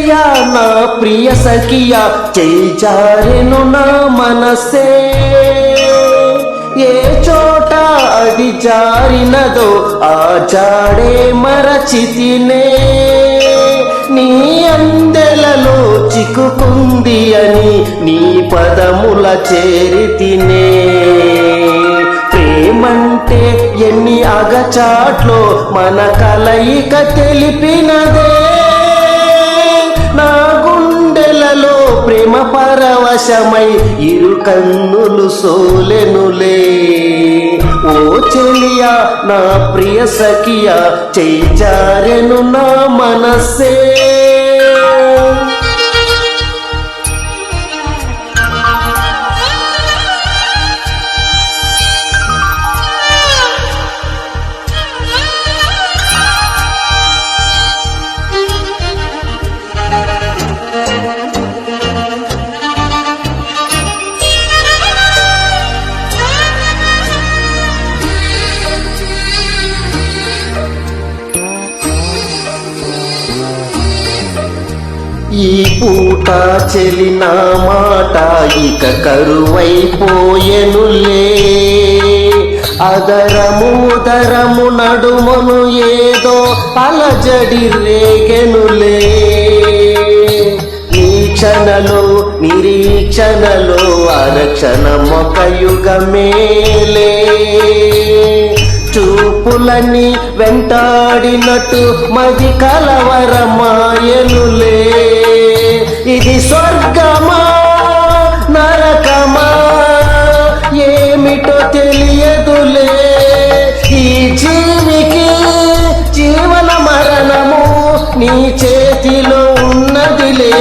చెలియా నా ప్రియ సఖియా చేజారెను నా మనసే ఏ చోట అది జారినదో ఆ జాడే మరచితినే నీ అందెలలో చిక్కుకుంది అని నీ పదముల చేరితినే ప్రేమంటే ఎన్ని అగచాట్లో మన కలయిక తెలిపినదే నా గుండెలలో ప్రేమ పరవశమై ఇరు కన్నులు సోలెనులే ఓ చెలియా నా ప్రియ సఖియా చేజారెను నా మనసే ఈ పూట చెలిన మాట ఇక కరువైపోయెనులే అదరము ఉదరము నడుమను ఏదో అలజడి రేగెనులే క్షణలో నిరీక్షణలో అరక్షణమొక యుగమేలే చూపులని వెంటాడినట్టు మది కలవరమాయనులే ఇది స్వర్గమా నరకమా ఏమిటో తెలియదులే ఈ జీవికి జీవన మరణము నీ చేతిలో ఉన్నదిలే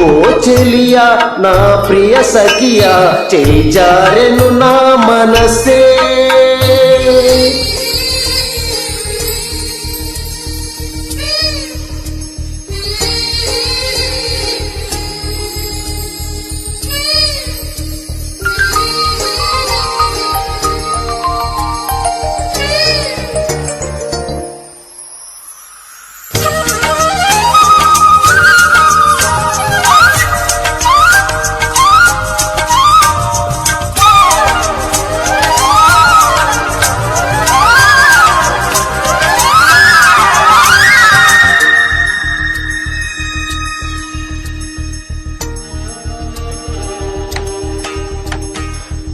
ఓ చెలియా నా ప్రియ సఖియా చేజారెను నా మనసే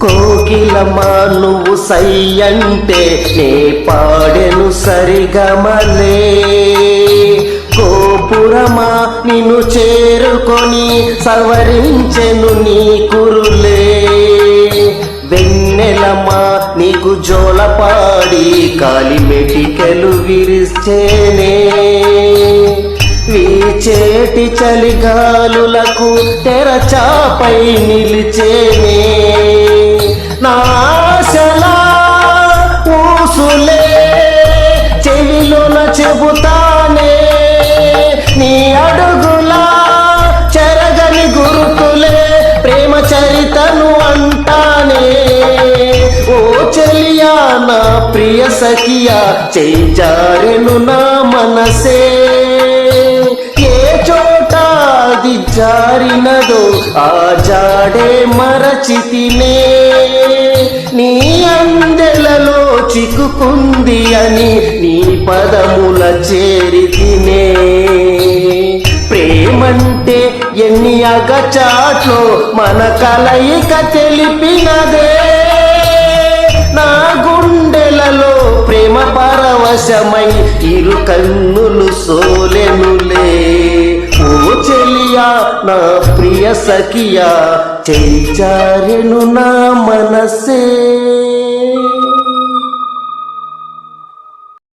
కోకిలమా నువ్వు సై అంటే నే పాడెను సరిగమలే గోపురమా నిన్ను చేరుకొని సవరించెను నీ కురులే వెన్నెలమా నీకు జోలపాడి కాలి మెటికెలు విరిచేనే వీచేటి చలిగాలులకు తెరచాపై నిలిచేనే నాశలా ఊసులే చెవిలోన చెబుతానే నీ అడుగులా చెరగని గురుతులే ప్రేమ చరితను అంటానే ఓ చెలియా నా ప్రియ సఖియా చేజారెను నా మనసే ఏ చోట అది జారినదో ఆ జాడే మరచితినే నీ అందెలలో చిక్కుకుంది అని నీ పదముల చేరితినే ప్రేమంటే ఎన్ని అగచాట్లో మన కలయిక తెలిపినదే నా గుండెలలో ప్రేమ పరవశమై ఇరు కన్నులు సోలెనులే ఓ చెలియా నా ప్రియ సఖియా చేజారెను నా మనసే